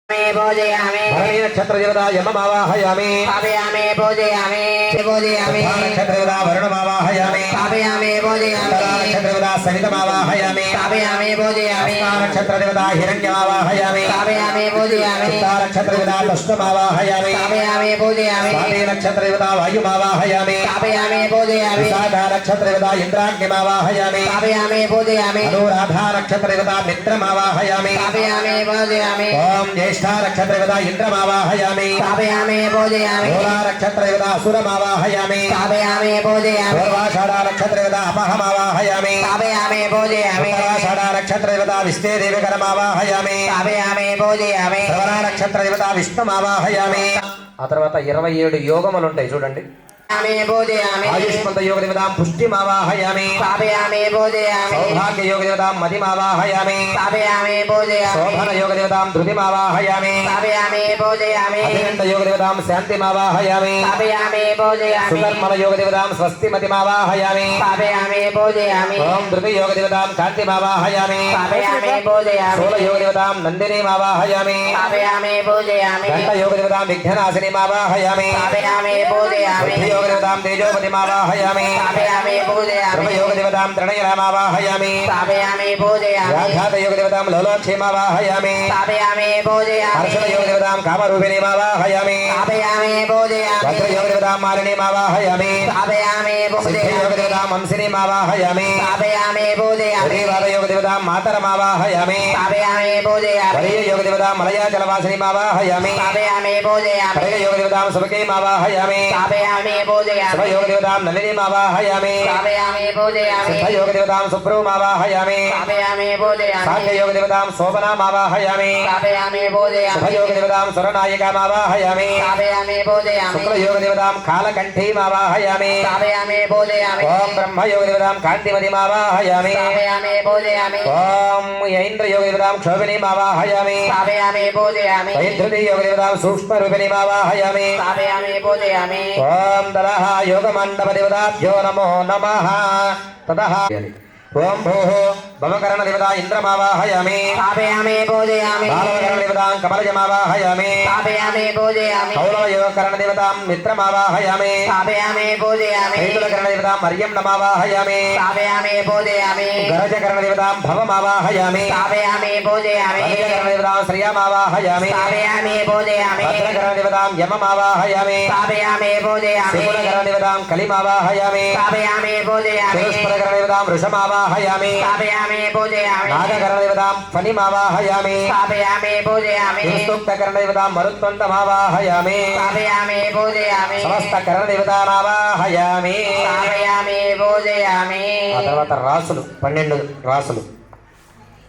नक्षत्र देवता यममावाहयामि स्थापयामि पूजयामि पूजयामि नक्षत्र देवता वरुणमावाहयामि स्थापयामि पूजयामि नक्षत्र देवता सहितमावाहयामि स्थापयामि पूजयामि नक्षत्र देवता हिरण्यमावाहयामि स्थापयामि पूजयामि नक्षत्र देवता तष्टमावाहयामि स्थापयामि पूजयामि नक्षत्र देवता वायुमावाहयामि स्थापयामि पूजयामि विशाखा नक्षत्र देवता इंद्राग्निमावाहयामि स्थापयामि पूजयामि अनुराधा नक्षत्र देवता मित्रमावाहयामि स्थापयामि पूजयामि ओम ज्येष्ठा नक्षत्र देवता इंद्रमावाहयामि स्थापयामि पूजयामि मूला नक्षत्र देवता असुरमावाहयामि स्थापयामि पूजयामि पूर्वाषाढ़ा नक्षत्र देवता अपहमावाहयामि स्थापयामि पूजयामि उत्तराषाढ़ा नक्षत्र देवता विष्णु देवकरमावाहयामि स्थापयाమి పూజయామి శ్రవణ నక్షత్ర దేవత విష్ణుమావాహయామి ఆ తర్వాత 27 యోగములు ఉంటాయి చూడండి పూజయామి ఆయుష్మంత యోగ దేవతాం పుష్టిమావాహయామి स्थापयामि पूजयामि సౌభాగ్య యోగ దేవతాం మదిమావాహయామి स्थापयामि पूजयामि శోభన యోగ దేవతాం ధృతిమావాహయామి स्थापयामि पूजयामि అఖిలంత యోగ దేవతాం శాంతిమావాహయామి स्थापयामि पूजयामि సుకర్మల యోగ దేవతాం స్వస్తిమతిమావాహయామి स्थापयामि पूजयामि ఓం ధృతి యోగ దేవతాం కాంతిమావాహయామి स्थापयामि पूजयामि శూల యోగ దేవతాం నందినీమావాహయామి स्थापयामि पूजयामि గంట యోగ దేవతాం విఘ్ననాశినీమావాహయామి स्थापयामि पूजयाమి యోగ దేవతాం తేజోపతిమావాహయామి स्थापयामि पूजयामि యోగ దేవతాం త్రణయరామావాహయామి स्थापयामि पूजयामि వ్యాఘాత యోగ దేవతాం లోలోక్షేమావాహయామి स्थापयामि पूजयामि హర్షణ యోగ దేవతాం కామరూపిణీమావాహయామి स्थापयामि पूजयामि వజ్ర యోగ దేవతాం మాలినీమావాహయామి स्थापयामि సిద్ధ యోగ पूजयामि దేవతాం వంశినీమావాహయామి स्थापयामि पूजयामि శ్రీవాద యోగ దేవతాం మాతరమావాహయామి स्थापयामि पूजयामि వరీయ యోగ దేవతాం మలయాచలవాసినీమావాహయామి स्थापयामि पूजयामि కరగ యోగ దేవతాం సుభకీమావాహయామి स्थापयामि శుభ पूजयामि యోగ దేవతాం నళినీమావాహయామి स्थापयामि पूजयामि సిద్ధ యోగ దేవతాం సుప్రభమావాహయామి स्थापयामि पूजयामि సాంఖ్య యోగ దేవతాం శోభనామావాహయామి स्थापयामि శుభ पूजयामि యోగ దేవతాం సురనాయికామావాహయామి स्थापयामि पूजयामि శుక్ల యోగ దేవతాం కాలకంఠీమావాహయామి स्थापयामि पूजयामि ఓం బ్రహ్మ యోగ దేవతాం కాంతిమతిమావాహయామి स्थापयामि पूजयामि ఓం ఐంద్ర యోగ దేవతాం క్షోభినీమావాహయామి स्थापयामि पूजयामि వైద్యుతి యోగ దేవతాం సూక్ష్మరూపిణీమావాహయామి स्थापयामि पूजयामि ఓం దళః యోగమండప దేవతాభ్యో నమో నమః తదః ఓం భూః భవకరణ దేవతా ఇంద్రమావాహయామి स्थापयामि पूजयामि బాలవకరణ దేవతాం కమలజమావాహయామి स्थापयामि पूजयामि కౌలవ యోగకరణ దేవతాం మిత్రమావాహయామి स्थापयामि पूजयामि శైతులకరణ దేవతాం మర్యం నమావాహయామి स्थापयामि पूजयामि గరజకరణ దేవతాం భవమావాహయామి स्थापयामि पूजयामि వనిజకరణ దేవతాం శ్రియామావాహయామి स्थापयामि पूजयामि భద్రకరణ దేవతాం యమమావాహయామి स्थापयामि पूजयामि శివులకరణ దేవతాం కలిమావాహయామి स्थापयामि पूजयामि పురస్పరకరణ దేవతాం వృషమావాహయామి स्थापयामि पूजयामि నాగకరణ దేవతాం ఫణిమావాహయామి स्थापयामि पूजयामि దుస్తకరణ దేవతాం మరుత్వంతమావాహయామి स्थापयामि पूजयामि సమస్త కరణ దేవతానావాహయామి स्थापयामि पूजयामि ఆ తర్వాత రాసులు 12 రాసులు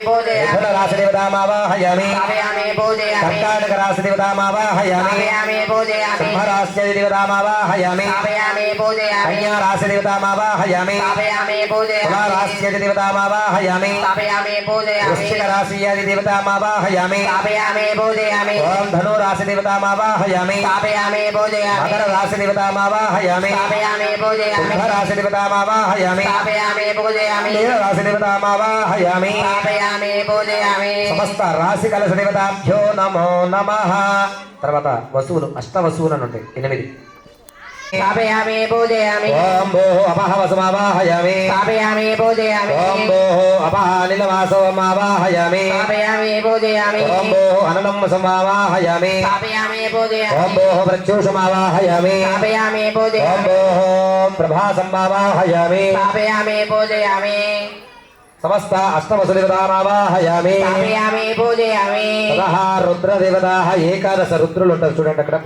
पूजयामि మిథున రాశి దేవతామావాహయామి स्थापयामि पूजयामि కర్కాటక రాశి దేవతామావాహయామి स्थापयामि पूजयामि సింహరాశి దేవతామావాహయామి स्थापयामि पूजयामि కన్యా రాశి దేవతామావాహయామి स्थापयामि पूजयामि తులా రాశి దేవతామావాహయామి स्थापयामि पूजयामि వృశ్చిక రాశి దేవతామావాహయామి स्थापयामि पूजयामि ఓం ధను రాశి దేవతామావాహయామి स्थापयामि पूजयामि మకర రాశి దేవతామావాహయామి स्थापयामि पूजयामि కుంభ రాశి దేవతామావాహయామి स्थापयामि पूजयामि మీన రాశి దేవతామావాహయామి स्थापयामि पूजयामि సమస్త రాశి కలశ దేవతాభ్యో నమో నమః తర్వాత వసువులు అష్ట వసువులు అని ఉంటాయి 8 स्थापयामि पूजयामि ఓం భో అపహవసమావాహయామి स्थापयामि पूजयामि ఓం భో అపహానిలవాసవమావాహయామి स्थापयामि पूजयामि ఓం భో అననం సమావాహయామి स्थापयामि पूजयामि ఓం భో ప్రత్యూషమావాహయామి स्थापयामि ఓం पूजयामि భో ప్రభాసమావాహయామి स्थापयामि पूजयामि సమస్త అష్టవసుదేవతామావాహయామి स्थापयामि पूजयामि తదః రుద్రదేవతాః ఏకాదశ రుద్రులు ఉంటారు చూడండి అక్కడ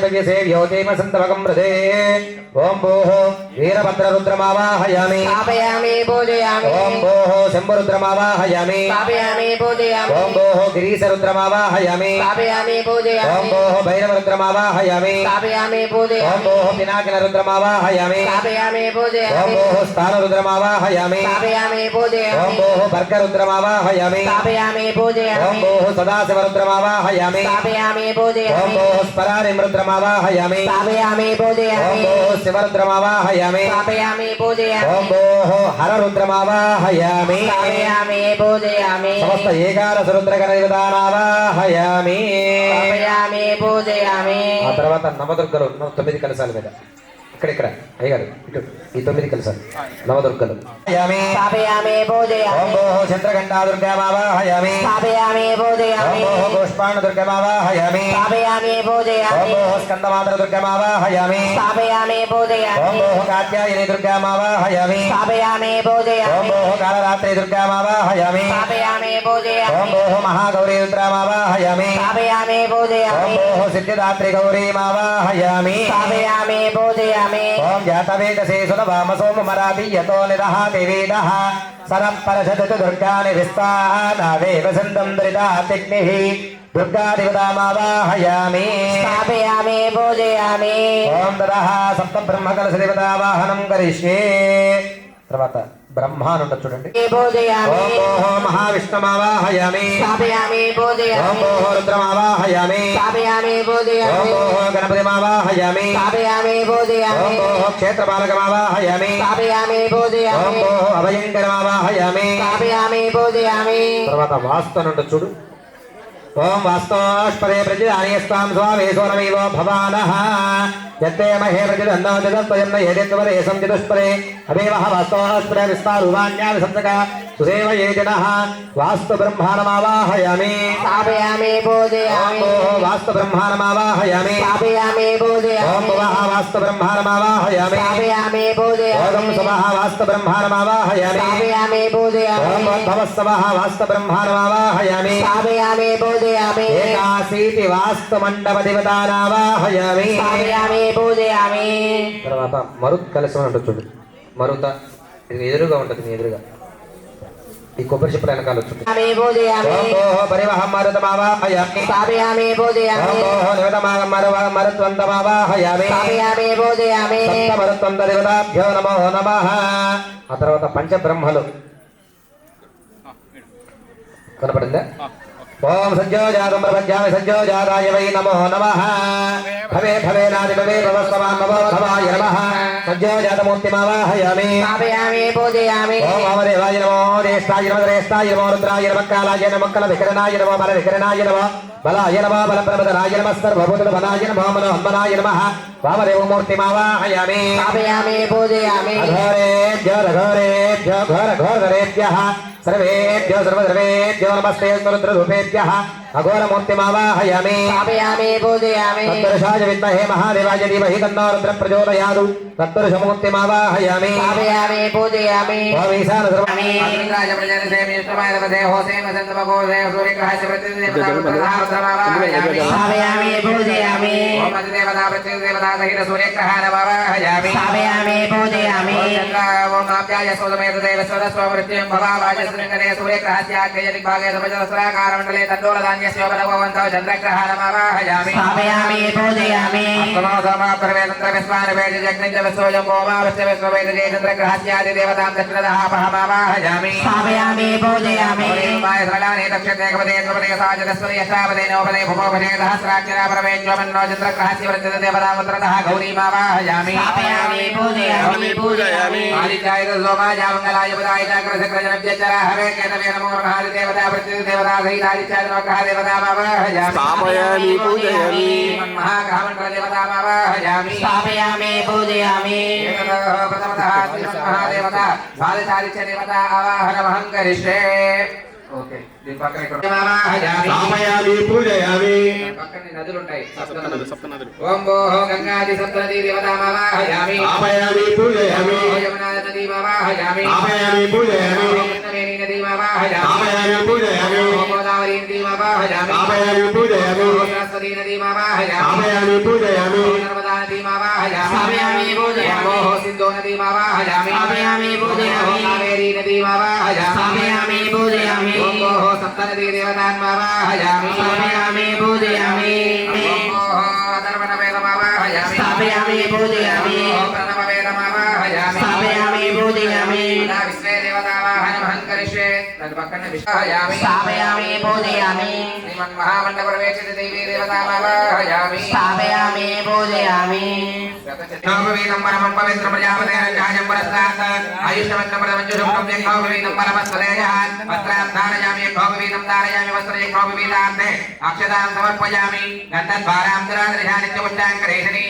11 సేవ్యోతేమ సంతవకం హృదే ఓం భూః వీరభద్రరుద్రమావాహయామి स्थापयामि पूजयामि ఓం భూః శంభరుద్రమావాహయామి स्थापयामि पूजयामि ఓం భూః గిరీశరుద్రమావాహయామి स्थापयामि ఓం पूजयामि భూః భైరవరుద్రమావాహయామి स्थापयामि ఓం पूजयामि భూః పినాకినరుద్రమావాహయామి स्थापयामि ఓం पूजयामि భూః స్థానరుద్రమావాహయామి स्थापयामि ఓం पूजयामि భూః భర్గరుద్రమావాహయామి स्थापयामि ఓం पूजयामि భూః సదాశివరుద్రమావాహయామి स्थापयामि ఓం पूजयामि భూః స్పరారిమరుద్రమావాహయామి శివరుద్రమావాహయామి स्थापयामि ఓం पूजयामि భూః శివరుద్రమావాహయామి स्थापयामि ఓం पूजयामि భూః హరరుద్రమావాహయామి स्थापयामि पूजयामि సమస్త ఏకాదశ రుద్రగణ విధానావాహయామి स्थापयामि पूजयाమి ఆ తర్వాత నవదుర్గలు 9 కలశాల మీద ఇక్కడ అయ్యగారు ఇటు ఈ 9 కలశాలు నవదుర్గలు యామి स्थापयामि ఓం पूजयामि భూః చంద్రఘంటా దుర్గామావాహయామి स्थापयामि ఓం पूजयामि భూః పుష్పాణ దుర్గామావాహయామి स्थापयामि ఓం पूजयामि భూః స్కందమాతర దుర్గామావాహయామి स्थापयामि ఓం पूजयामि భూః కాత్యాయని దుర్గామావాహయామి स्थापयामि ఓం पूजयामि భూః కాళరాత్రి దుర్గామావాహయామి स्थापयामि ఓం पूजयामि భూః మహాగౌరీ రుద్రామావాహయామి स्थापयामि ఓం पूजयामि భూః సిద్ధిదాత్రి గౌరీమావాహయామి स्थापयामि पूजयामि ఓం జాతవేదసే సులభామ సోమమరాధీయతో నిదహాతి వేదః సరం పరషదతు దుర్గాని విస్తానాదేవ సందం దరిదాతిగ్నిః దుర్గాదేవతామావాహయామి स्थापयामि पूजयामि ఓం దదః సప్త బ్రహ్మకలశ దేవతావాహనం కరిష్యే తర్వాత బ్రహ్మానుండ చూడండి पूजयामि ఓం భూః మహావిష్ణుమావాహయామి स्थापयामि ఓం पूजयामि భూః రుద్రమావాహయామి स्थापयामि ఓం पूजयामि భూః గణపతిమావాహయామి स्थापयामि ఓం पूजयामि భూః క్షేత్రపాలకమావాహయామి स्थापयामि ఓం पूजयामि భూః అభయంకరమావాహయామి स्थापयामि पूजयामि తర్వాత వాస్తునుండ చూడు ఓం వాస్తోష్పదే ప్రజానీయస్వాం స్వామేశ్వరమేవ భవానః యత్తే మహే ప్రజదన్నో జగత్వయన్న ఏదేత్వరే సంజతుష్పదే అవేవః వాస్తోష్పదే విస్తారువాణ్యా విసంతక సుసేవ ఏ జనః వాస్తు బ్రహ్మాణమావాహయామి स्थापयामि ఓం पूजयामि భూః వాస్తు బ్రహ్మాణమావాహయామి स्थापयामि ఓం पूजयामि భువః వాస్తు బ్రహ్మాణమావాహయామి स्थापयामि ఓం पूजयामि సువః వాస్తు బ్రహ్మాణమావాహయామి स्थापयामि ఓం पूजयामि భవస్సవః వాస్తు బ్రహ్మాణమావాహయామి स्थापयामि पूजयामि ఏకాశీతి వాస్తు మండప దేవతానావాహయామి स्थापयामि पूजयामि తర్వాత మరుత్ కలశం అంటూ చూడు మరుత ఇది ఎదురుగా ఉంటుంది నీ ఎదురుగా ఈ కొబ్బరి చెప్పుల వెనకాల వచ్చింది स्थापयामि पूजयामि ఓం భోః పరివహం మరుతమావాహయామి स्थापयामि ఓం पूजयामि భోః నివతమాగం మరుత్వంతమావాహయామి स्थापयामि पूजयामि సప్త మరుత్వంత దేవతాభ్యో నమో నమః ఆ తర్వాత పంచబ్రహ్మలు కనపడిందా ఓం సజ్జోజాతం ప్రపద్యామి సజ్జోజాతాయ వై నమో నమః భవే భవేనాది భవే భవస్వమాన్ నమో భవాయ నమః సజ్జోజాతమూర్తిమావాహయామి स्थापयामि पूजयामि ఓం వామదేవాయ నమో జ్యేష్ఠాయ నమో శ్రేష్ఠాయ నమో రుద్రాయ నమః కాలాయ నమః కల వికరణాయ నమో బల వికరణాయ నమో బలాయ నమో బలప్రమదనాయ నమః సర్వభూత బలాయ నమో మనోహన్మనాయ నమః వామదేవమూర్తిమావాహయామి स्थापयामि पूजयामि అఘోరేభ్యో రఘోరేభ్యో ఘోర ఘోరఘోరేభ్యః సర్వేభ్యో సర్వసర్వేభ్యో నమస్తే రుద్రరూపేభ్యః అఘోరమూర్తిమావాహయామి स्थापयामि पूजयामि తత్పురుషాయ విద్మహే మహాదేవాయ ధీమహి తన్నో రుద్ర ప్రచోదయాదు తత్పురుషమూర్తిమావాహయామి स्थापयामि पूजयाమి ఓం ఈశాన సర్వ ఇంద్రాయ ప్రజాసేమి యుష్టమాయవదే హోసేమ సంతమకోదే సూర్యగ్రహస్య ప్రతిదేవతాయ स्थापयामि पूजयाమి ఓం అధిదేవతా ప్రతిదేవతా సహిత సూర్యగ్రహ నమః स्थापयामि पूजयाమి ఓం ఆప్యాయ సోదమేత దేవ స్వదస్వ మృత్యుం భవావాయ శ్రీంగనే సూర్యగ్రహస్యాగ్రయ దిగ్భాగే సమజలస్రాకారమండలే తన్నోలధాన్యస్య భగవంతో చంద్రగ్రహ నమః स्थापयामि पूजयामि సమోదమా ప్రవేదంత్ర విస్మాన వేద జగ్నిజ విశ్వజం భోమావస్య విశ్వవేద జయ చంద్రగ్రహస్యాది దేవతాం దక్షిణదః పహమావాహయామి स्थापयामि पूजयामि ఓమాయ సరళానే దక్షిణేకపదే త్వపదే సాజదస్వదే యశాపదే నోపదే భూమోపదే సహస్రాక్షరా ప్రవేజ్యోమన్నో చంద్రగ్రహస్య వృద్ధ దేవతాం ఉత్తరదః గౌరీమావాహయామి स्थापयामि पूजयामि ఆదిత్యాయ సోమాయ మంగళాయ బుధాయ చక్రశక్రజనభ్యచర హరే కేతవే నమో నమః దేవతా ప్రతిదేవతా సహితాదిత్యాయ నమః దేవతామావాహయామి स्थापयामि पूजयामि మహాగ్రహమండల దేవతామావాహయామి स्थापयामि पूजयामि ప్రథమతః శ్రీమన్మహాదేవత బాలచారిత్య దేవత ఆవాహనమహం కరిష్యే ఓకే దీని పక్కన ఇక్కడ ఆవాహయామి स्थापयामि पूजयामि పక్కన నదులు ఉంటాయి सप्तनदुలు ఓం భోః గంగాది సప్తనదీ దేవతామావాహయామి स्थापयामि पूजयामि ఓం యమునా నదీమావాహయామి स्थापयामि पूजयामि ఓం కృష్ణవేణీ నదీమావాహయామి स्थापयामि पूजयामि ఓం గోదావరీ నదీమావాహయామి स्थापयामि पूजयामि ఓం సరస్వతీ నదీమావాహయామి स्थापयामि पूजयामि ఓం నర్మదా నదీమావాహయామి स्थापयामि पूजयामि ఓం సింధు నదీమావాహయామి स्थापयामि पूजयामि ఓం కావేరీ నదీమావాహయామి स्थापयामि पूजयामि ఓం భోః సప్తనదీ దేవతాన్మావాహయామి स्थापयामि पूजयामि ఓం భోః అథర్వణవేదమావాహయామి स्थापयामि पूजयामि ఓం ప్రణవవేదమావాహయామి स्थापयामि पूजयामि विश्वे देवतावाहनमहं करिष्ये तत्पक्कन्न विश्वायामि स्थापयामि पूजयामि श्रीमन्महामण्डपरवेक्षित देवी देवतामावाहयामि स्थापयामि पूजयामि शोभवीतं परमं पवित्रं प्रजापतेन ध्यानं पुरस्तात् आयुष्यवन्तं प्रथमञ्जुषं कव्यं शोभवीतं परमस्वदेयः वस्त्रां धारयामि शोभवीतं धारयामि वस्त्रे शोभवीतार्थे अक्षतां समर्पयामि गन्धद्वारां दुरादृशानित्यपुष्टाङ्करेषणीः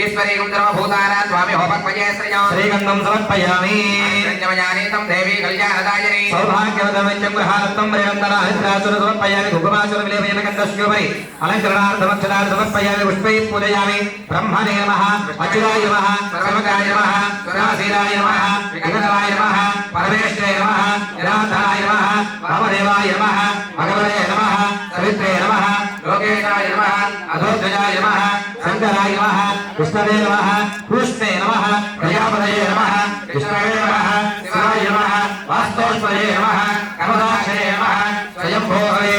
ईश्वरीं सर्वभूतानां स्वामी होपक्वये श्रियं श्रीगन्धं समर्पयामि संयमयानीतं देवी कल्याणदायिनी सौभाग्यवदमञ्चं गृहारत्नं प्रियन्तराहित्रासुर समर्पयामि धूपमासुरविलेपयेन गन्धस्योपरि अलङ्करणार्थमक्षरान् समर्पयामि पुष्पैः पूजयामि ब्रह्मणे नमः अच्युताय नमः सर्वकाय नमः सुरासीराय नमः विघ्नराय नमः परमेश्वराय नमः निराधाराय नमः वामदेवाय नमः भगवते नमः सवित्रे नमः लोकेशाय नमः अधोध्वजाय नमः शङ्कराय नमः कृष्णवे नमः कृष्णे नमः प्रजापतये नमः विष्णवे नमः शिवाय नमः वास्तोष्पदे नमः कमलाक्षये नमः स्वयंभोहवे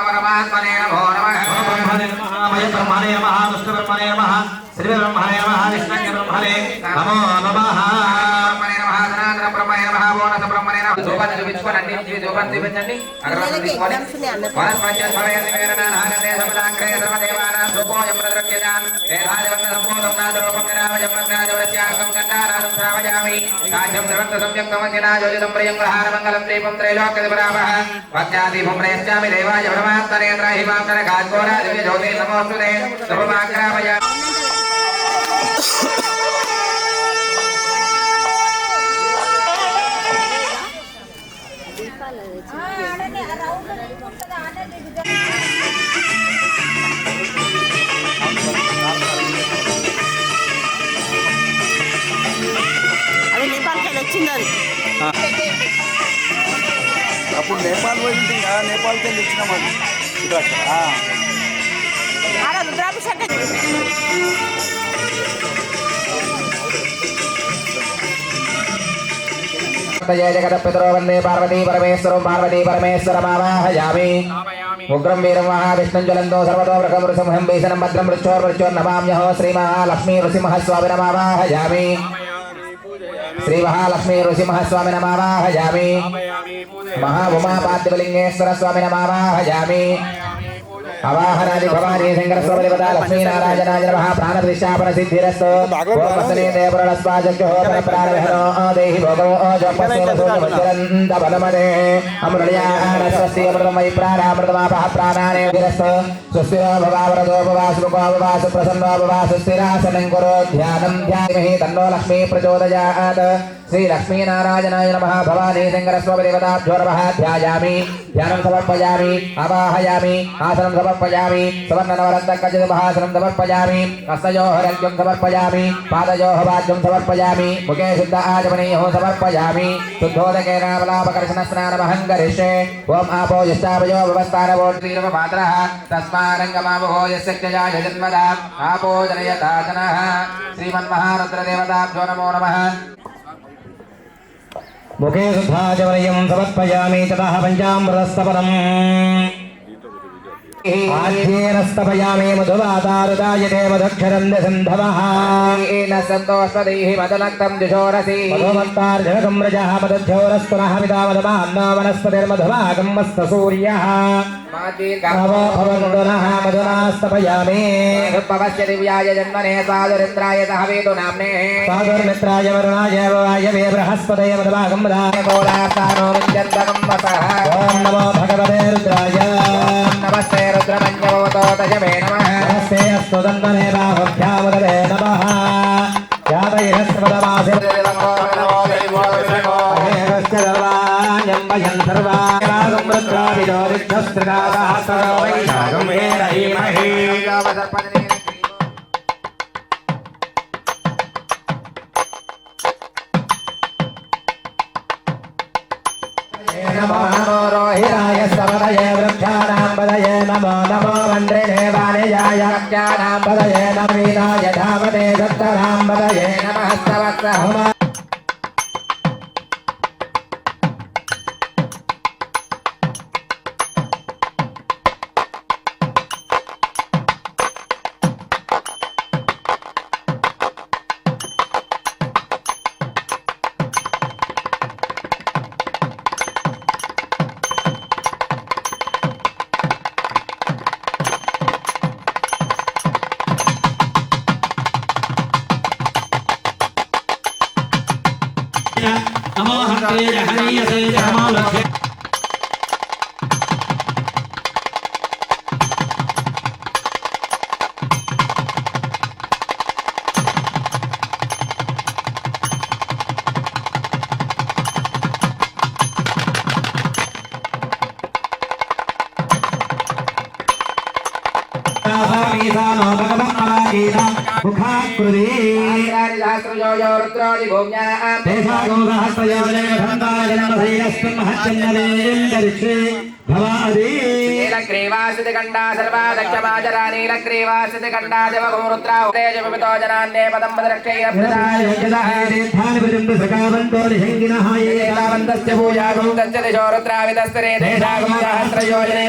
परमात्मने नमो नमः ब्रह्मणे नमः मय ब्रह्मणे नमः विष्णुब्रह्मणे नमः श्रीब्रह्मणे नमः विष्णुब्रह्मणे नमो नमः ब्रह्मणे नमः सनातन ब्रह्मणे नमः बोनस ब्रह्मणे नमः धूपाన్ని చూపించుకోండి అన్ని ధూపాన్ని చూపించండి అగరబత్తులు తీసుకోండి వనస్పత్య స్మరయతి వేదనానాగతే సమదాంగ్రే సర్వదేవానాం ధూపోయం ప్రద్రవ్యజాం వేదాదివర్ణ సంపూర్ణం నాదరూపం నిరామయం మంగళాజవరస్యాకం గంధారాధం శ్రావయామి కాజ్యం ధ్రువంత సంయుక్తమజ్ఞనాజోజితం ప్రియం గ్రహారమంగళం దీపం త్రైలోక్యదిపరాపః భక్త్యాదీపం ప్రయశ్చామి దేవాయ పరమాత్మనే త్రైహిమాం కనకాద్ఘోరా దివ్య జ్యోతి నమోస్తుతే శుభమాగ్రామయ అది నేపాల్కి వచ్చింది అది అప్పుడు నేపాల్ పోయింది నేపాల్కి వెళ్ళి వచ్చినాం అది ఆడ రుద్రాభిషేకం जगतपितरो वन्दे पार्वती परमेश्वरं पार्वती परमेश्वरमावाहयामि उग्रं वीरं महाविष्णुं ज्वलन्तो सर्वतो वृकमृसिंहं भीषणं भद्रं मृत्योर्मृत्योर्नमाम्यः श्रीमहालक्ष्मी नृसिंहस्वामिनमावाहयामि श्रीमहालक्ष्मी नृसिंहस्वामिनमावाहयामि महाउमापाद्यलिङ्गेश्वर स्वामिनमावाहयामि अवाहनादि भवानी शंकर स्वबलिवदा लक्ष्मी नारायणाय नमः प्राणप्रतिष्ठापन सिद्धिरस्तु ओम वसने देवरस्वाजो परप्राणहरो देहि भोगो जपस्वसोजमचरन्त बलमदे अमृतयान स्वस्ति अमृतमयि प्राणामृतमापः प्राणाने विरस्तु स्वस्ति भवावरदो भवासुकोपवास प्रसन्नो भवास स्थिरासनं कुरु ध्यानं ध्यायामि तन्नो लक्ष्मी प्रचोदयात् श्री लक्ष्मी नारायणाय नमः भवानी शंकर स्वबलिवदाभ्यो नमः ध्यायामि ध्यानं समर्पयामि आवाहयामि आसनं समर्पयामि सुवर्णनवरत्नकचितमहासनं समर्पयामि हस्तयोः रज्जुं समर्पयामि पादयोः वाद्यं समर्पयामि मुखे शुद्ध आचमनीयोः समर्पयामि शुद्धोदकेन अमलापकर्षणस्नानमहं करिष्ये ओम आपो यष्टावयो व्यवस्थानवोर्तीरवपात्रः तस्मारङ्गमावहो यस्य क्षयाय जन्मदा आपो जनयता जनः श्रीमन्महारुद्रदेवताभ्यो नमो नमः मुखे शुद्धाचमनीयं समर्पयामि ततः पञ्चामृतस्तपनम् आद्येन स्तपयामि मधुवातारुदायते मधुक्षरं दशन्धवः येन सन्तोषदैः मदनक्तं जुषोरसि मधुमत्तार्जनकं रजः मदध्योरस्तुनः पिता मधुमान्नो वनस्पतिर्मधुमागं मस्तसूर्यः भवन्दुनः मधुना स्तपयामि पवस्य दिव्याय जन्मने साधुरिन्द्राय सहवेतु नाम्ने साधुर्मित्राय वरुणाय वायवे बृहस्पतये मधुमागं मदाय कोलासानो विद्यन्तकं वसः ॐ नमो भगवते रुद्राय नमस्ते रुद्रमञ्जवतो दशमे नमः नमस्ते अस्तु दन्दने बाहुभ्यामुदरे नमः यातयस्वदमासे सर्वाण्यं सर्वागं रुद्राभिजोदिष्ठस्त्रिनाथः सर्वैषागं वेदहीमहि नमो रोहिताय समदये वृक्षाणां पदये नमो नमो मन्त्रिणे वाणिजाय रक्षाणां पदये नमीनाय धामते दत्तरां पदये नमः स्तवत्सहमा నీలగ్రీవాసికండా సర్వాదక్షమాజరా నీలగ్రీవాసికండా దేవగోరుద్రా ఉదయజమితో జనాన్నే పదం పదరక్షయ్యవంతస్య పూజాగం తస్య దిశోరుద్రావితస్తరే దేశాగం సహస్రయోజనే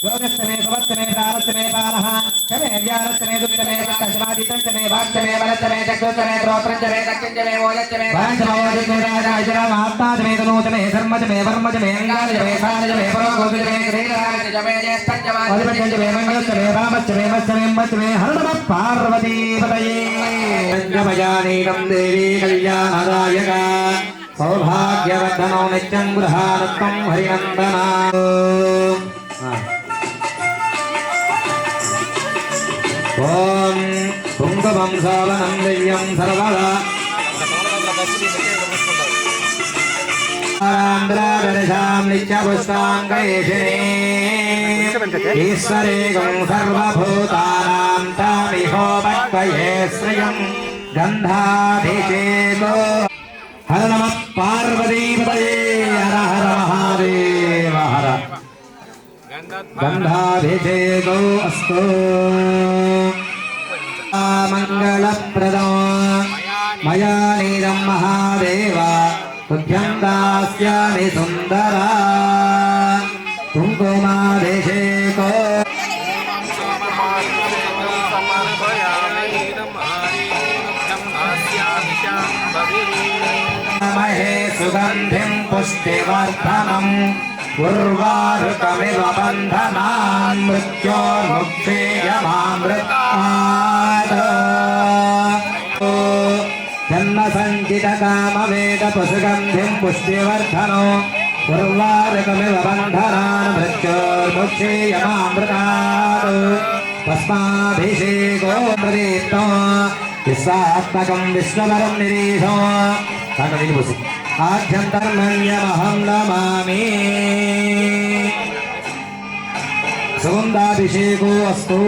योगस्तमे सुवस्तमे प्रारस्तमे पालः क्षमे ज्ञानस्तमे दुःखमे तस्मादितन्तमे वाक्यमे वरस्तमे चक्षुस्तमे प्रोत्रञ्चमे दक्षिञ्चमे मोजच्चमे वाञ्चमे आत्माजमे तनूजमे धर्मजमे वर्मजमे अङ्गाजमे सानजमे परोगोजमे क्रीडाजमे ज्येष्ठञ्चमे मङ्गलस्तमे रामश्चमे मश्चमे मच्चमे हर नमः पार्वतीपतये पञ्चमयानीकं देवी कल्याणदायका सौभाग्यवर्धनो नित्यं गृहानुत्तम हरिनन्दना ओम पुंगवं सावनं दिव्यं सर्वदा आरान्द्रादर्शां नित्यपुष्टाङ्गयेशिने ईश्वरेगं सर्वभूतानां तामिहो भक्तये श्रियं गन्धाभिषेको हर नमः पार्वतीपतये हर हर महादेव हर गन्धाभिषेको अस्तु मङ्गलप्रदो मया नीरं महादेव तुभ्यं दास्यामि सुन्दरा कुङ्कुमाभिषेको महे सुगन्धिं पुष्टिवर्धनम् उर्वारुकमिव बन्धनान् मृत्योर्मुक्षेयमामृतात् जन्मसञ्चितकामवेदपशुगन्धिं पुष्टिवर्धनो उर्वारुकमिव बन्धनान् मृत्योर्मुक्षेयमामृतात् तस्माभिषेको प्रदीप्तो विश्वात्मकं विश्ववरं निरीशो आद्यन्तर्मण्यमहं नमामि सुगन्धाभिषेको अस्तु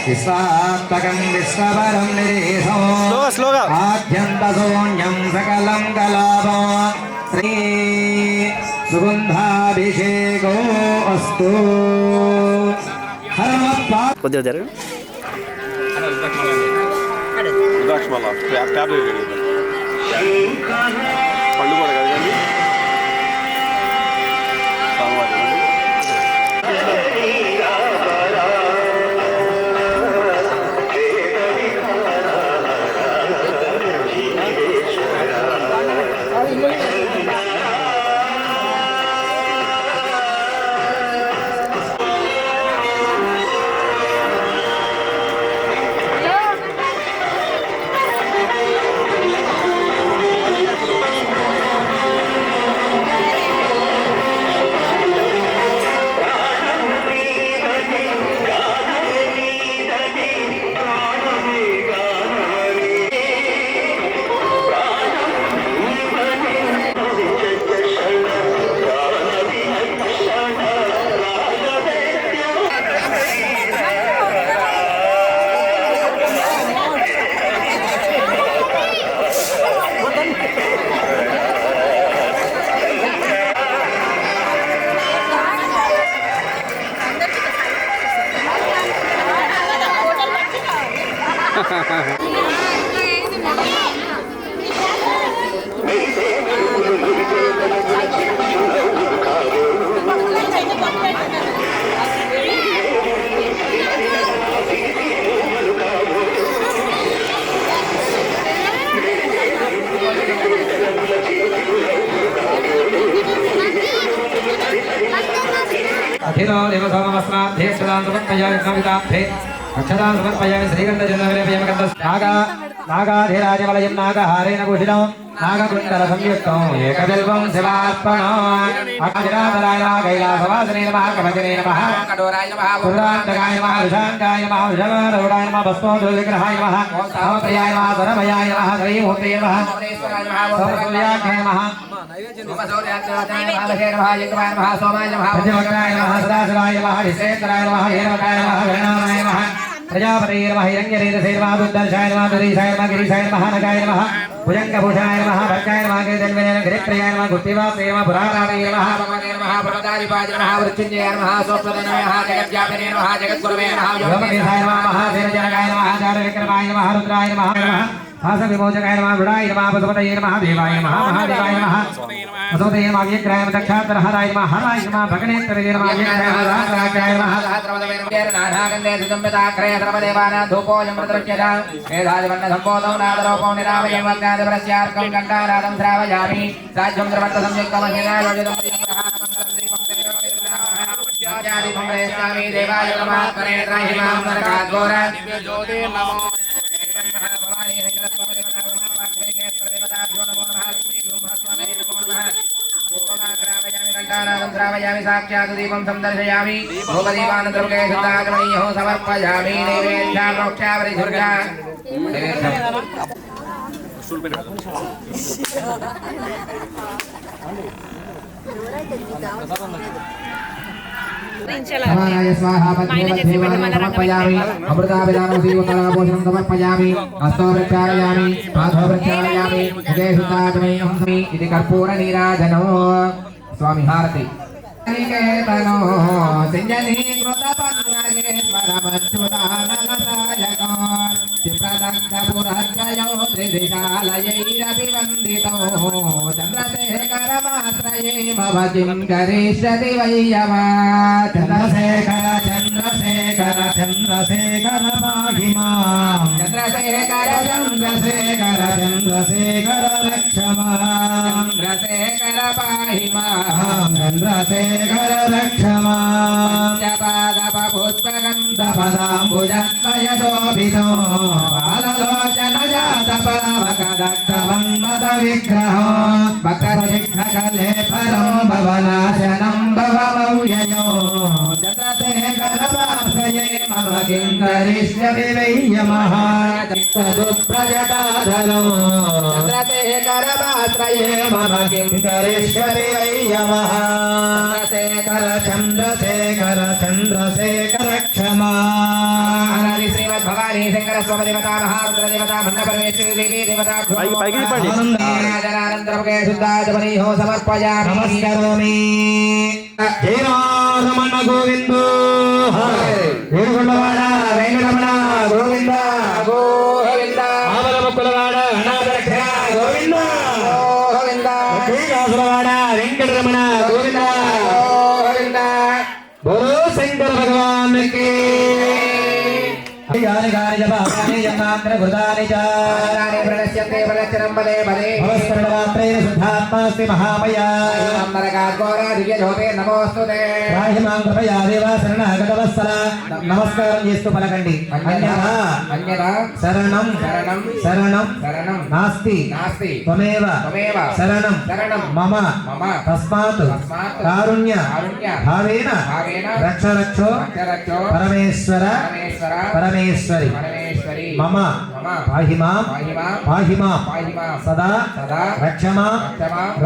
विश्वात्मकं विश्ववरं निरीशो आद्यन्तशून्यं सकलं कलापो श्री सुगन्धाभिषेको अस्तु పళ్ళు కూడా కదండి अखिलो देवसोमवस्त्रार्थे सदां समर्पयामि स्नापितार्थे अक्षतां समर्पयामि श्रीगन्धजन्मविलेपयमगन्धस्यागा నాగాధిరాజమలయం నాగహారేణ భూషితం నాగకుండల సంయుక్తం ఏకబిల్వం శివార్పణం అఖిరాధరాయ నమః కైలాసవాసనే నమః కవచనే నమః కఠోరాయ నమః పురాంతకాయ నమః ఋషాంకాయ నమః వృషభారూఢాయ నమః భస్మోదృ విగ్రహాయ నమః సామప్రియాయ నమః స్వరమయాయ నమః శ్రీమూర్తయే నమః సోమేశ్వరాయ నమః సూర్యాఖ్యాయ నమః సోమసూర్యాయ నమః లింగమాయ నమః సోమాయ నమః ప్రతివక్రాయ నమః సదాశివాయ నమః విశ్వేశ్వరాయ నమః హేమకాయ నమః గణనాయ నమః ప్రజాపతయే నమః హిరణ్యరేతసే నమః దుర్దర్శాయ నమః దురీశాయ నమః గిరీశాయ నమః నగాయ నమః భుజంగభూషాయ నమః భర్గాయ నమః గిరిజన్వినయ గిరిప్రియాయ నమః గుత్తివాసే నమః పురాణాయ నమః భగవతే నమః ప్రదారిపాయ నమః వృత్తింజయ నమః సోప్రదయ నమః జగద్వ్యాపినే నమః జగద్గురవే నమః యోమకేశాయ నమః మహాసేనజనకాయ నమః ఆచార్యవిక్రమాయ నమః రుద్రాయ నమః హాసవిమోచకాయ నమః గుడాయ నమః పశుపతయే నమః దేవాయ నమః మహాదేవాయ నమః వసుపతయే నమః వ్యగ్రాయ నమః దక్షాత్తరహరాయ నమః హరాయ నమః భగనేశ్వరయే నమః వ్యగ్రాయ నమః సహస్రాక్షాయ నమః సహస్రవదవేనాథాగందే సుజంబితాగ్రయ సర్వదేవానాం ధూపోయం ప్రదృశ్యతాం మేధాదివన్న సంబోధం నాదరూపం నిరామయం వర్గాదిప్రస్యార్కం కంఠానాదం శ్రావయామి సాధ్యం ద్రవత్త సంయుక్తమహిళాయోజితం ప్రియంగ్రహానమంగళం దీపం దేవాయ దేవాయ నమః కరే త్రాహిమాం నరకాద్ఘోరాన్ జ్యోతి నమో భవానీ శంకరస్వామి దేవతా ఉమా వాగ్దేవేశ్వర దేవతాభ్యో నమో నమః లక్ష్మీ బ్రహ్మస్వామి నమో నమః ధూపమాగ్రావయామి కంఠానాదం శ్రావయామి సాక్షాత్ దీపం సందర్శయామి ధూపదీపానంతరముఖే శుద్ధాగమనీయో సమర్పయామి నైవేద్యా ప్రోక్షావరిధుర్గా సమానాయ స్వాహా పద్మేవదేవాయ సమర్పయామి అమృతాభిధానం శ్రీవతరాభూషణం సమర్పయామి హస్తో ప్రక్షాళయామి పాదో ప్రక్షాళయామి ముఖే శుద్ధాగమనీయం ఇది కర్పూర నీరాజనో స్వామి హారతి నికేతనో సింజనీకృత పన్నగేశ్వరమచ్యుతానలసాయకో ప్రదగ్ధపురద్వయో త్రిదిశాలయైరభివందితో చంద్రశేఖరమాశ్రయే మవకిం కరిష్యతి వయ్యమా చంద్రశేఖర చంద్రశేఖర చంద్రశేఖర పాహిమా చంద్రశేఖర చంద్రశేఖర చంద్రశేఖర రక్షమా చంద్రశేఖర పాహిమా చంద్రశేఖర రక్షమా జపాదప పుష్పగంధ పదాంబుజత్వయశోభితో బాలలోచన జాత పావక దగ్ధవన్మద విగ్రహో బకరిఘ్నకలేపరం భవనాశనం భవమవ్యయో చంద్రశేఖర పార్శ్వయే మమ కిం కరిష్యతి వయ్యమః చిత్తదుప్రజటాధరో చంద్రశేఖర పార్శ్వయే మమ కిం కరిష్యతి వయ్యమః చంద్రశేఖర చంద్రశేఖర చంద్రశేఖర క్షమా శ్రీమద్ భవానీ శంకర స్వామి దేవతా మహారుద్ర దేవతా మండపరమేశ్వరి దేవీ దేవతా జనానందరముఖే శుద్ధాజమనీయో సమర్పయామి నమస్కరోమి జయ రమణ గోవిందో ఏడుగొండవాడ వెంకటరమణ గోవింద గోవింద ఆవలముక్కులవాడ అనాథరక్ష గోవింద గోవింద శ్రీనివాసులవాడ వెంకటరమణ గోవింద గోవింద బోలో శంకర భగవాన్ కి గాని గాని జపాని జన్మాంతర కృతాని చ ప్రణశ్యంతే ప్రణశ్చరం పదే పదే నమస్కరణమాత్రేణ శుద్ధాత్మాస్తి మహామయా ఘోర దివ్యజోతే నమోస్తుతే రాహిమాం కృపయా దేవా శరణాగతవత్సల నమస్కారం చేస్తూ పలకండి అన్యథా అన్యథా శరణం శరణం శరణం శరణం నాస్తి నాస్తి త్వమేవ త్వమేవ శరణం శరణం మమ మమ తస్మాత్ తస్మాత్ కారుణ్య కారుణ్య భావేన భావేన రక్ష రక్షో రక్షరక్షో పరమేశ్వర పరమేశ్వర పరమేశ్వరి పరమేశ్వరి మమ మమ పాహి మాం పాహి మాం పాహి మాం పాహి మాం సదా సదా రక్షమా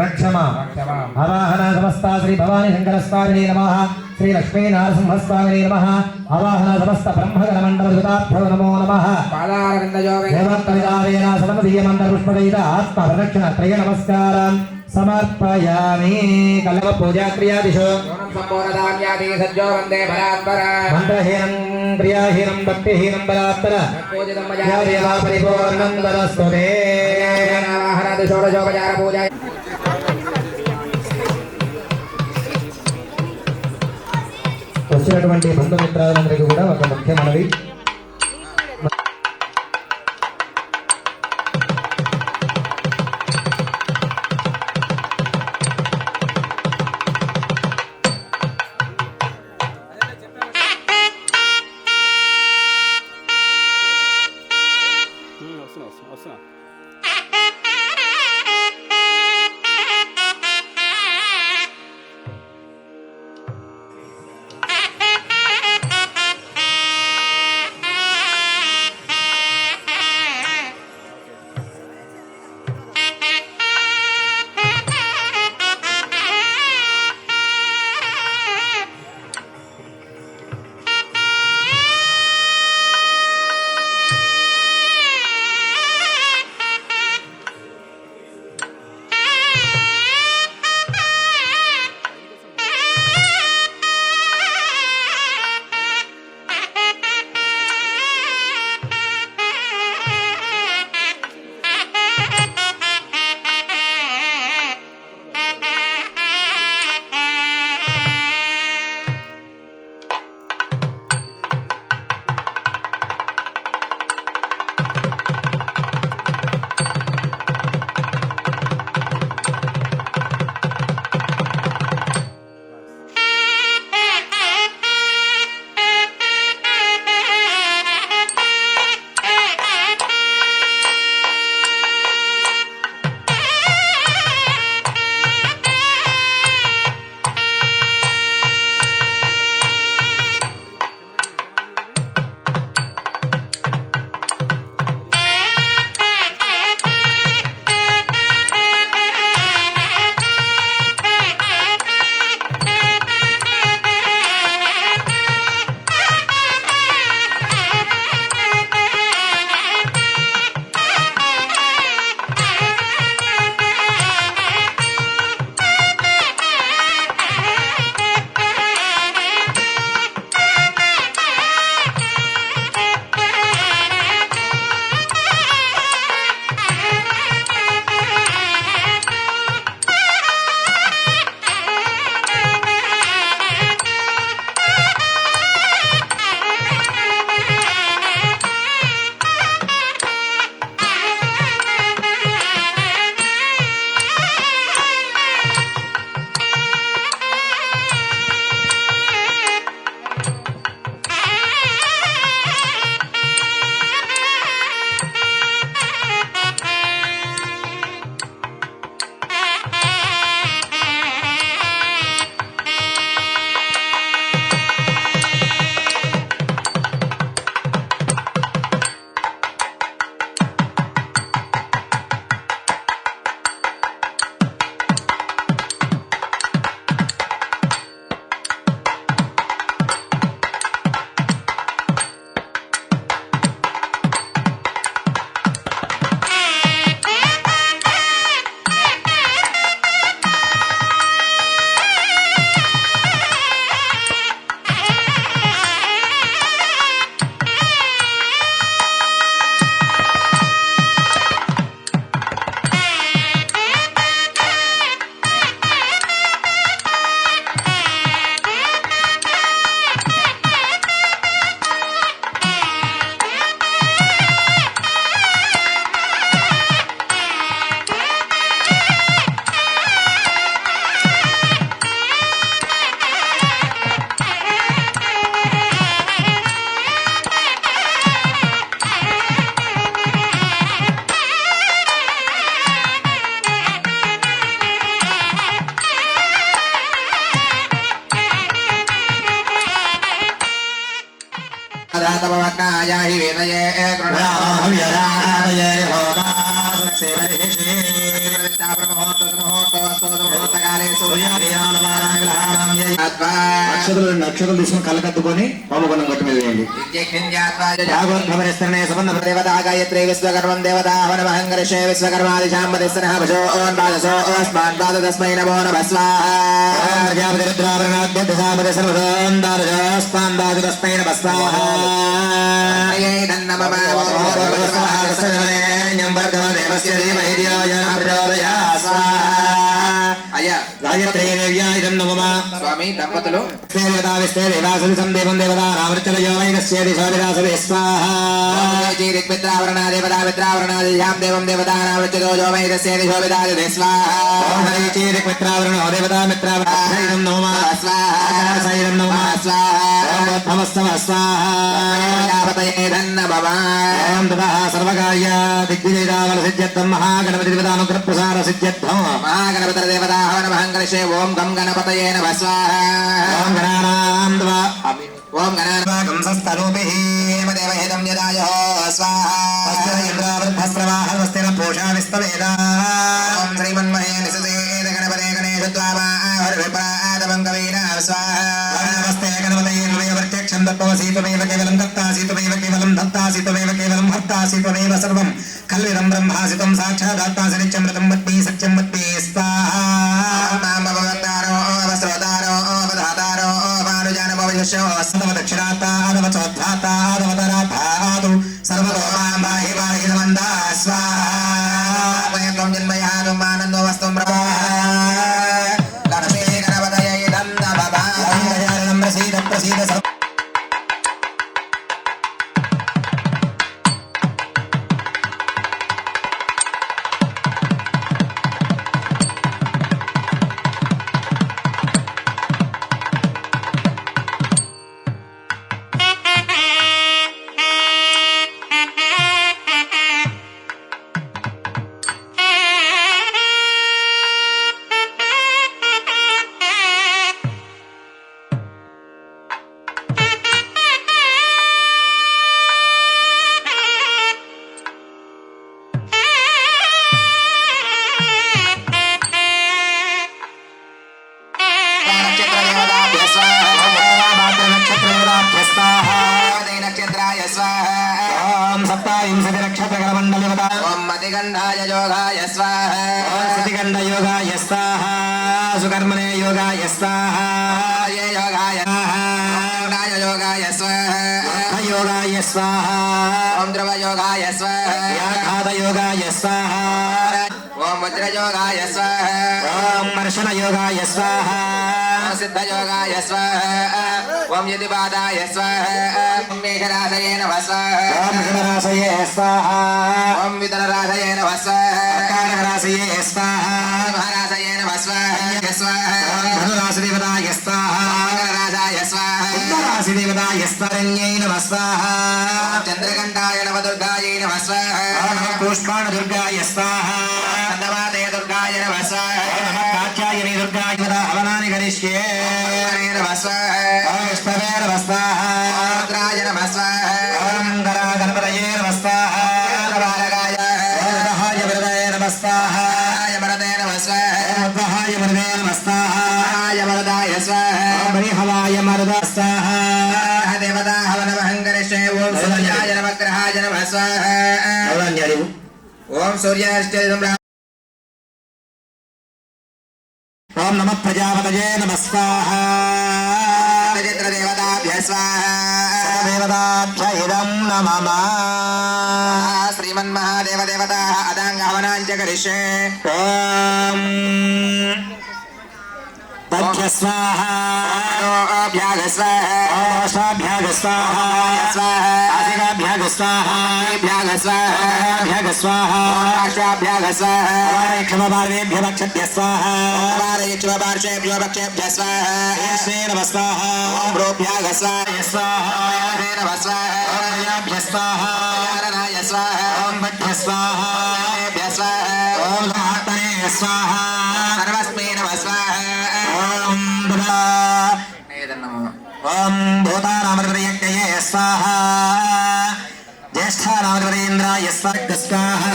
రక్షమాం రక్షమా రక్షమాం ఆవాహన సమస్త శ్రీ భవానీ శంకర స్వామినే నమః శ్రీ లక్ష్మీ నరసింహ స్వామినే నమః ఆవాహన సమస్త బ్రహ్మగణ మండల కృతాభ్యో నమో నమః పాదారవిందజో దేవత్వవిదారేణ సమదీయమంత పుష్పదైత ఆత్మ ప్రదక్షిణ త్రయ నమస్కారం సమర్పయామి కలవ పూజా క్రియాదిషు సంపూర్ణదాన్యాది సజ్జో వందే భరాత్పర మంత్రహీనం క్రియాహీనం భక్తిహీనం బలాత్పర పూజితం యా దేవా పరిపూర్ణం వరస్తుతే మయాహనాది షోడశోపచార పూజ వచ్చినటువంటి బంధుమిత్రాలందరికీ కూడా ఒక ముఖ్యమైనది याहि वेदये हव्यराजय నక్షత్రం తీసుకుని కళ్ళకత్తుకొని హోమగుండం గట్టు మీద వేయండి. జాగోద్భవనిస్తరణే సువర్ణ దేవతా గాయత్రీ విశ్వకర్మం దేవతా హవనమహంకరిషే విశ్వకర్మాదిశాంబదిస్తనః భజో ఓం ద్వాదశో ఓస్మాన్ ద్వాదశస్మై నమో నమః స్వాహా. ప్రజాపతి రుద్రావరణాద్యర్థసాపతి సర్వదోం ద్వాదశోస్మాన్ ద్వాదశస్మై నమః స్వాహా. దేవస్య ధీమహి ధియో ప్రచోదయాత్ స్వాహా. అయ్యా గాయత్రీ దేవ్యా ఇదం నమః. స్వామి దంపతులు దేవతావిస్తే దేవాసులు సందేవం దేవతా రామృచలయో వైనస్యేది శోభిరాసులు స్వాహా. మిత్రావరణ దేవతా మిత్రావరణాదిశాం దేవం దేవతా నామృచతో యో వై తస్యేది శోభితాది స్వాహా. మిత్రావరణో దేవతా మిత్రావరణం నమః స్వాహా. నమః స్వాహా. ప్రజాపతయే ధన్నమః. ఓం తథా సర్వకార్య దిగ్విజయదావన సిద్ధ్యర్థం మహాగణపతి దేవతానుగ్రహ ప్రసార సిద్ధ్యర్థం మహాగణపతి దేవతా హవనమహంకరిషే ఓం గం గణపతయే నమః స్వాహా. ఓం గణానాం త్వా ఓం గణానాం సంస్థరూపిః దేవహితం యదాయ స్వాహా. ఇంద్రావృద్ధస్రవాహస్తిన పూషా విస్తవేదా. ఓం శ్రీమన్మహే నిసుసేద గణపతే గణేశత్వామాహర్విప్రాదవం కవీనా స్వాహా. నమస్తే గణపతయే నమః. ప్రత్యక్షం దత్తాసి త్వమేవ కేవలం దత్తాసి త్వమేవ కేవలం ధత్తాసి త్వమేవ కేవలం హర్తాసి త్వమేవ సర్వం కల్విదం బ్రహ్మాసి త్వం సాక్షాత్ దత్తాసి నిత్యమృతం వద్మి సత్యం వద్మి స్వాహా. నామభవతారో అవశ్రోతారో అవధాతారో భానుజానభవిష్యో దక్షిణాతాదవ చోద్ధాతాదవతరాధాతు సర్వతో మాం బాహి బాహి నమందా స్వాహా. త్వం జన్మయాతుం ఆనందో వస్తుం ప్రభా. లక్ష్మీ గణపతయే ధన్నమః. ప్రసీద ప్రసీద సర్వ నక్షత్రాయ స్వాహా. ఓం సప్తావింశతి నక్షత్రగణమండలివత ఓం మతిగంధాయ యోగాయ స్వాహా. స్థితిగండ యోగాయ స్వాహా. సుకర్మణే యోగాయ స్వాహా. యోగాయ యోగాయ స్వాహా. యోగాయ స్వాహా. ఓం ధ్రువ యోగాయ స్వాహా. వ్యాఘాత యోగాయ స్వాహా. ఓం వజ్రయోగాయ స్వాహా. ఓం మర్షణ యోగాయ స్వాహా. ఓం సిద్ధయోగాయ స్వాహా. ఓం యతిపాదాయ స్వాహా. ఓం మేఘరాజయే నమః స్వాహా. ఓం శివరాశయే స్వాహా. ఓం వితరరాజయే నమః స్వాహా. కారకరాశయే స్వాహా. మహారాజయే నమః స్వాహా. స్వాహా. ధనురాశిదేవతాయ స్వాహా. రాజాయ స్వాహా. ఉత్తరాశిదేవతాయ స్వరణ్యై నమః స్వాహా. చంద్రకంఠాయ నవదుర్గాయై నమః స్వాహా. పుష్పాణ దుర్గాయ స్వాహా. చందమాతే దుర్గాయ నమః స్వాహా. కాత్యాయని దుర్గాయ హవనాని కరిష్యే నమః స్వాహా. విష్ణవే నమః స్వాహా. రుద్రాయ నమః స్వాహా. ఓం గణపతయే నమః స్వాహా. బాలకాయ ఓం వరదయే నమః స్వాహా. వరదే నమః స్వాహా. ఓం వరదే నమః స్వాహా. వరదాయ స్వాహా. ఓం హవాయ మరద స్వాహా. దేవతా హవనమహంకరిష్యే ఓం సూర్యాయ నమః గ్రహాయ నమః స్వాహా. ఓం సూర్యాయ ఓం నమః ప్రజాపతయే నమః స్వాహా. దేవతాభ్య స్వాహా. దేవతాభ్య ఇదం నమః. శ్రీమన్మహాదేవ దేవతా అదాంగ హవనాంచ కరిష్యే. ఓం తథ్య స్వాహా. భ్యాగ స్వాహా. ఓషాభ్యాగ స్వాహా. స్వాహా. ఆదిగాభ్యాగ స్వాహా. భ్యాగ స్వాహా. భ్యాగ స్వాహా. అశ్వాభ్యాగ స్వాహా. క్షమభార్వేభ్య భక్షభ్య స్వాహా. పారయేచ్ఛవ పార్శ్వేభ్యో భక్షేభ్య స్వాహా. శ్రీ నమః స్వాహా. ఓం భ్రోభ్యాగ స్వాహా. స్వాహా. నమః స్వాహా. ఓం స్వాహా. నారాయణాయ స్వాహా. ఓం భక్త్య స్వాహా. భ్య స్వాహా. ఓం మహాత్మనే స్వాహా. సర్వస్మై నమః స్వాహా. ఓం ఓం భూతానామృతయజ్ఞయే స్వాహా. ज्येष्ठानामरेन्द्राय स्वाहा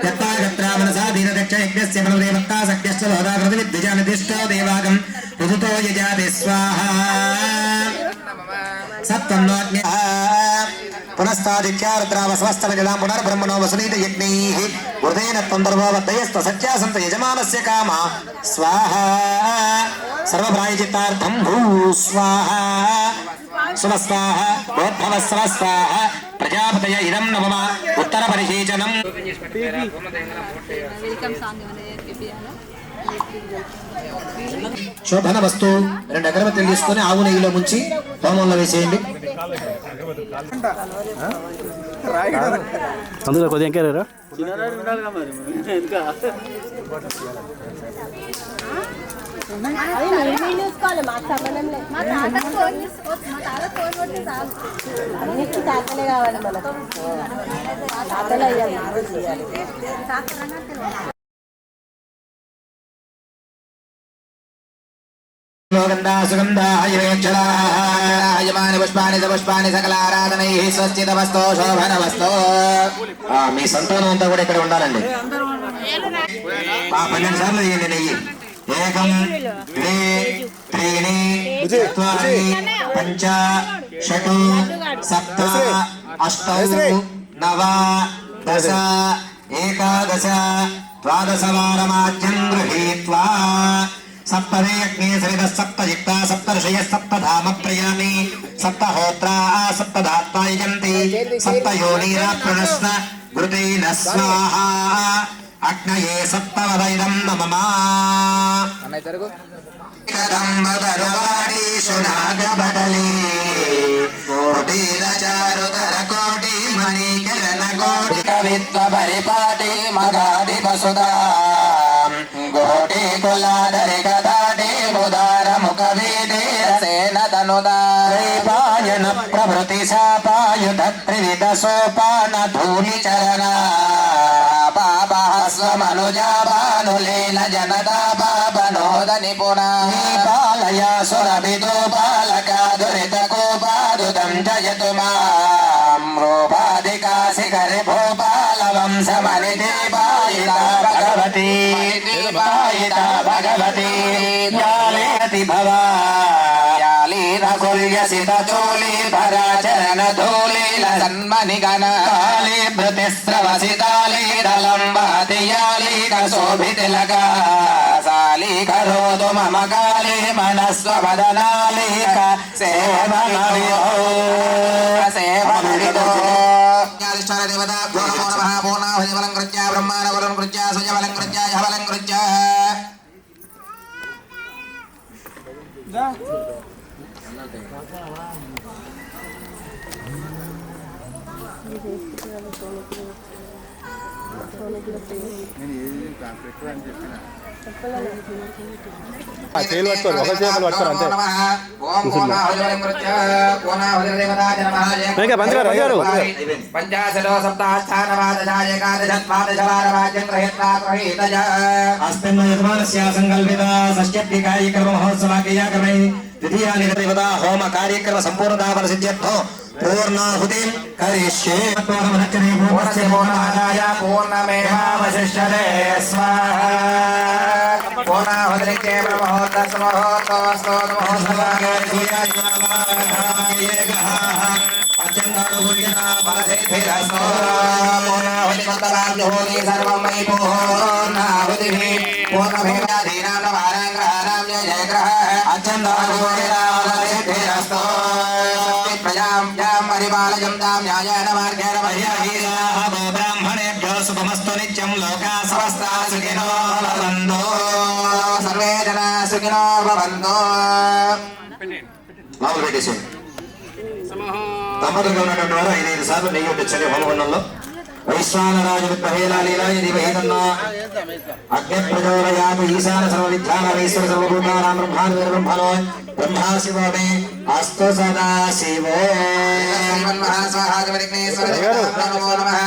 यत्ता गत्रा मनसा दीनदक्ष यज्ञस्य बलदेवत्ता सख्यश्च लोदाकृतविद्विजानदिष्टो देवागं ऋतुतो यजाते स्वाहा सत्तन्नोऽग्निः पुनस्तादित्यारुद्रावस्वस्तमजलां पुनर्ब्रह्मणो वसुनीत यज्ञैः वृतेन तन्दर्भो बद्धयस्त सत्यासन्त यजमानस्य कामा स्वाहा सर्वप्रायचित्तार्थं भू स्वाहा सुमस्वाहा भोद्भवस्वस्वाहा प्रजापतय इदं नमः उत्तरपरिशीचनम् శోభన వస్తు 2 అగరబత్తులు తీసుకొని ఆవు నెయ్యిలో ముంచి హోమంలో వేసేయండి. అందులో కొద్దిగా ఎంకారా చూసుకోవాలి మాకు సంబంధం లేదు. మా అన్నిటికీ తాతలే కావాలి మనకు. తాతలే అయ్యాలి. సుగంధాయమాని పుష్పాని పుష్పాని సకలారాధనైః స్వస్తితమస్తో శోభనమస్తో. మీ సంతానం అంతా కూడా ఇక్కడ ఉండాలండి. 12 సార్లు తీయండి నెయ్యి. ఏకం ద్వే త్రీణి చత్వారి పంచ షటు సప్త అష్టౌ నవ దశ ఏకాదశ ద్వాదశవారమాజ్యం గృహీత్వా सप्तमे अग्ने सवितः सप्तयुक्ता सप्तर्षयः सप्तधाम प्रयामि सप्तहोत्रा सप्तधात्वा यजन्ति सप्तयोनिराप्रणस्न घृतेन स्वाहा अग्नये सप्तवदैदं नमः कदम्बदरुवाडीषु नागबदले कोटिरचारुधरकोटि मणिकरणकोटि कवित्वपरिपाटि मगाधिपसुधा गोटे कुलाधरे कदाटे मुदार मुखभेदे रसेन तनुदायन प्रभृति शापायुध त्रिविध सोपान धूलि चरणा पापस्वमनुजाभानुलीन जनता पापनोद निपुणा पालया सुरभिदो पालका दुरित कोपादुदं जयतु मां रूपाधिका शिखरि भोपाल वंशमणि देवायिता भगवती देवायिता भगवती जालेति भवा कुल्यसित चोली भराचरण धूलील सन्मनिगण काली भृतिस्रवसिताली दलम्बातियाली कशोभितिलक साली करोतु मम काली मनस्ववदनालीक सेवनविदो सेवनविदो देवताभ्यो नमो नमः पूर्णाहुतिबलं कृत्या ब्रह्माणबलं कृत्या सुजबलं कृत्या यबलं कृत्या చేలు పట్టుకోరు ఒక చేపలు పట్టుకోరు అంతే పంచాశతో సప్తాస్థానవాదాయకాదశత్వాదశవారవాక్యం द्वितीया निर्देवता होम कार्यक्रम संपूर्णता सिद्ध्यर्थो पूर्णाहुतिं करिष्ये पूर्णस्य पूर्णमादाय पूर्णमेवावशिष्यते स्वाहा पूर्णाहुतिके ब्रह्मोत्तरसमहोत्तमस्तु नमोस्तवाय सूर्याय अचन्दनुगुण्यना बलसिद्धिरस्तो पूर्णाहुतिमन्तराब्धोनि सर्वं मयि पूर्णाहुतिः पूर्णमेवाधीनां नवानां जयग्रह अचन्दनुगुण्यना प्रजां परिपालयं तां न्यायेन मार्गेण मह्यहीनाः ब्राह्मणेभ्यो शुभमस्तु नित्यं लोकाः समस्ताः सुखिनो भवन्तु सर्वे जनाः सुखिनो भवन्तु మామూలు పెట్టేసేయండి. దంపతులుగా ఉన్నటువంటి వారు 5 సార్లు నెయ్యి ఉండించండి హోమగుండంలో. వైశ్వానరాజు విద్మహేలాలీలాయ దివహేతన్న అగ్ని ప్రచోదయామి ఈశాన సర్వవిద్యానమేశ్వర సర్వభూతానాం బ్రహ్మాండ బ్రహ్మణో బ్రహ్మా శివో మే అస్తు సదా శివో నమో నమః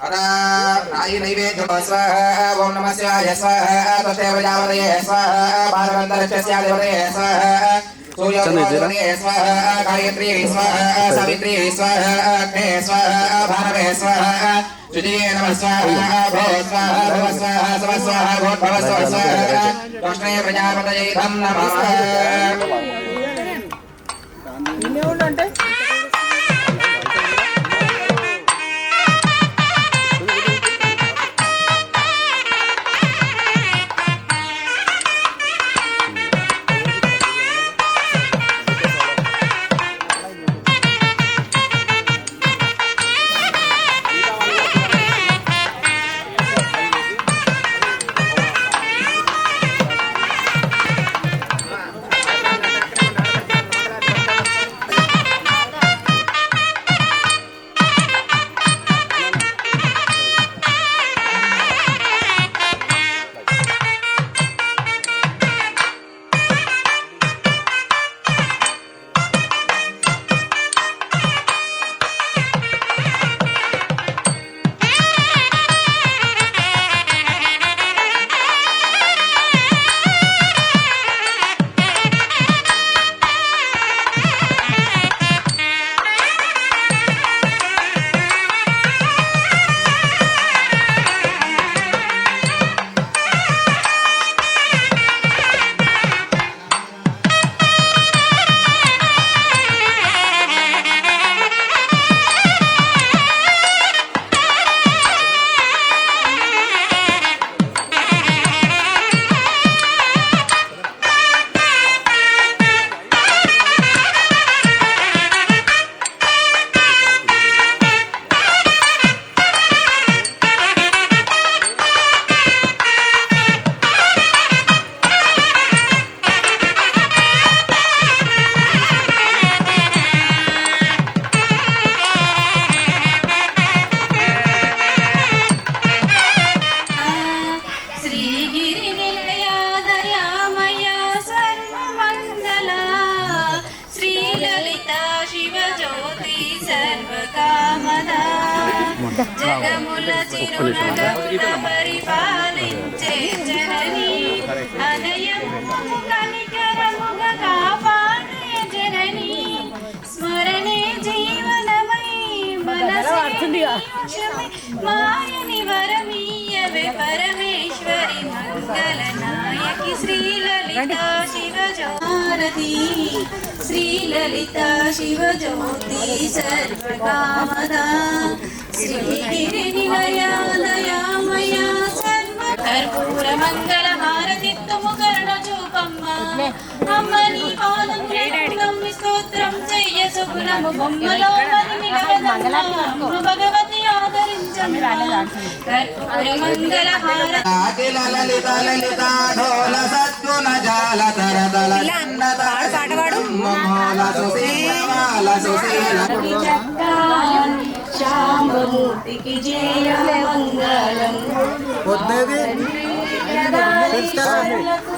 అదా నాయి నైవేద్యం స్వాహ ఓం నమః శివాయ స్వాహ తస్య ప్రజాపతయే స్వాహ భారవంతరస్య దేవతయే స్వాహ सूर्योदये स्वाहा गायत्री स्वाहा सावित्री स्वाहा अग्ने स्वाहा भानवे स्वाहा शुचिये नमः स्वाहा भो स्वाहा भव स्वाहा सव स्वाहा भूर्भुव स्वाहा कृष्णे प्रजापतये नमः జగముల చిరునగమున పరిపాలించే జనని అనయము కనికరముగ కాపాడే జనని స్మరణే జీవనమై మనసే మాయని వరమీయవే పరమేశ్వరి మంగళ నాయకి శ్రీలలితా శివజ్యోతి శ్రీలలితా శివజ్యోతి సర్వకామదా శ్రీగిరి నిలయాదయామయ సర్వ కర్పూర మంగళ హారతిత్వము కరుణ చూపమ్మ అమ్మ నీ పాదం నమ్మి స్తోత్రం చెయ్య సుగుణము బొమ్మలో నిలవదమ్మ భగవతి ఆదరించమ్మ కర్పూర మంగళ హారతి అఖిల లలిత లలిత ఢోల సద్గుణ జాల తరతల మూల సుశీల సుశీల శాంబమూర్తికి జయ మంగళం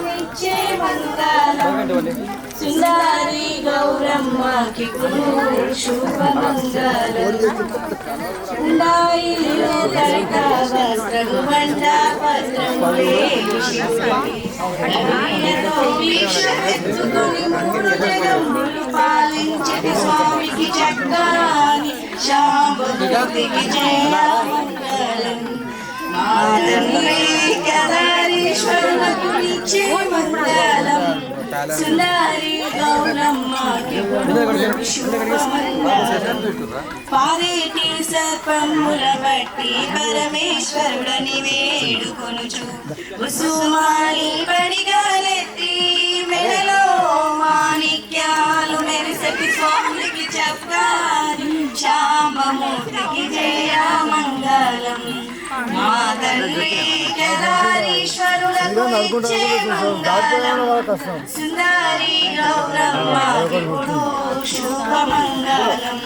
నిత్యే మంగళం సుందరి గౌరమ్మకి శుభ మంగళం వస్త్రగుబండ పత్రముని మూడు జగములు పాలించటి స్వామికి చక్రాని శాంబమూర్తికి జయ మంగళం కేదారీశ్వరులకు నిత్యే మంగళం సుందరి గౌరమ్మకి పారేటి సర్పముల బట్టి పరమేశ్వరుడని వేడుకొనుచు కుసుమాలి పడిగాలెత్తి మెడలో మాణిక్యాలు మెరిసటి స్వామికి చెప్పాలి శాంబమూర్తికి జయ మంగళం మా తండ్రి కేదారీశ్వరులకు నిత్యే మంగళం సుందరి గౌరమ్మకి శుభ మంగళం